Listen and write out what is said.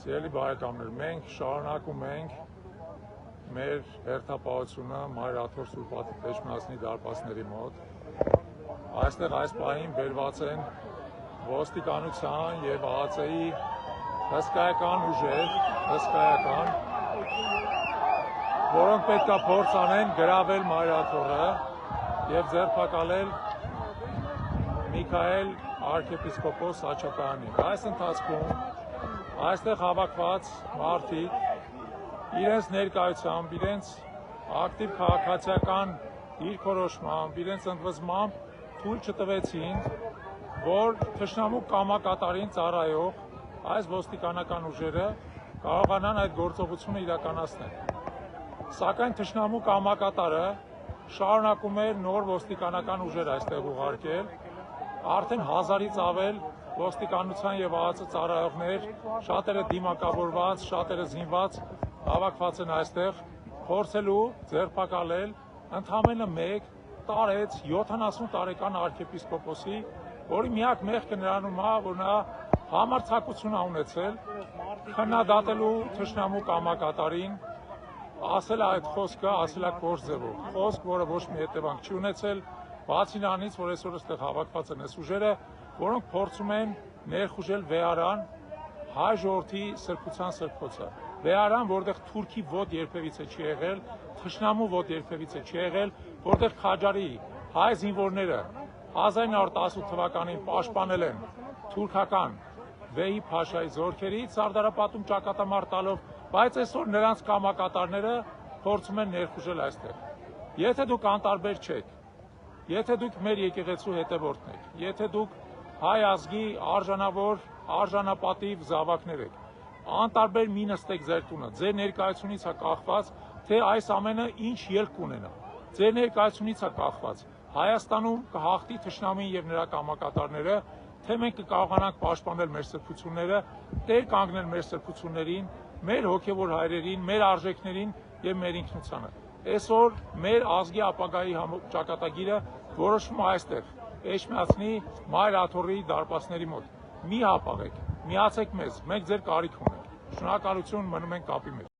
Սիրելի բարեկամներ, մենք շարունակում ենք մեր հերթապահությունը Մայր Աթոռ Սուրբ Էջմիածնի դարպասների մոտ։ Այստեղ այս պահին բերված են ոստիկանության և ԱԱԾ-ի հսկայական ուժեր, որոնք պետք է փորձ անեն գրավել Մայր Աթոռը և ձերբակալել Միքայել arczepiskopos Հաչապյանին։ Այս ընթացքում այստեղ հավաքված մարդիկ իրենց ներկայությամբ, իրենց ակտիվ քաղաքացիական դիրքորոշմամբ, իրենց ընդվզմամբ թույլ չտվեցին, որ թշնամու կամակատարին ծառայող այս ոստիկանական ուժերը կարողանան այդ գործողությունը իրականացնել։ Սակայն թշնամու կամակատարը շարունակում էր նոր ոստիկանական ուժեր այստեղ ուղարկել, արդեն 1000-ից ավել ոստիկանության և ԱԱԾ ծառայողներ, շատերը դիմակավորված, շատերը զինված հավաքված են այստեղ, փորձելու ձերբակալել ընդամենը մեկ տարեց 70 տարեկան arczepiskopos-ի, որի միակ մեղքը նրանում է, որ նա համարձակություն է ունեցել քննադատելու թշնամու կամակատարին, ասել է այդ խոսքը, ասել է կոշտ ձևով, խոսք, որը ոչ մի հետևանք չի ունեցել, բացի նրանից, որ այսօր այստեղ հավաքված են այս ուժերը, որոնք փորձում են ներխուժել վեհարան, հայ ժողովրդի սրբության սրբոցը։ Վեհարան, որտեղ թուրքի ոտ երբևիցե չի եղել, թշնամու ոտ երբևիցե չի եղել, որտեղ Քաջարի հայ զինվորները 1918 թվականին պաշտպանել են թուրքական Վեհի Փաշայի զորքերից Սարդարապատում ճակատամարտ տալով, բայց այսօր նրանց կամակատարները փորձում են ներխուժել այստեղ։ Եթե դուք անտարբեր չեք, եթե դուք մեր եկեղեցու հետևորդն եք, եթե դուք հայ ազգի արժանավոր, արժանապատիվ զավակներ եք, անտարբեր մի նստեք ձեր տունը, ձեր ներկայությունից է կախված, թե այս ամենը ինչ ելք կունենա, ձեր ներկայությունից է կախված, Հայաստանում կհաղթի թշնամին և նրա կամակատարները, թե մենք կկարողանանք պաշտպանել մեր սրբությունները, տեր կանգնել մեր սրբություններին, մեր հոգևոր հայրերին, մեր արժեքներին և մեր ինքնությանը։ Այսօր մեր ազգի ապագայի ճակատագիրը որոշվում է այստեղ, Էջմիածնի Մայր Աթոռի դարպասների մոտ։ Մի հապաղեք, միացեք մեզ, մենք ձեր կարիք ունենք։ Շնորհակալություն, մնում ենք կապի մեջ։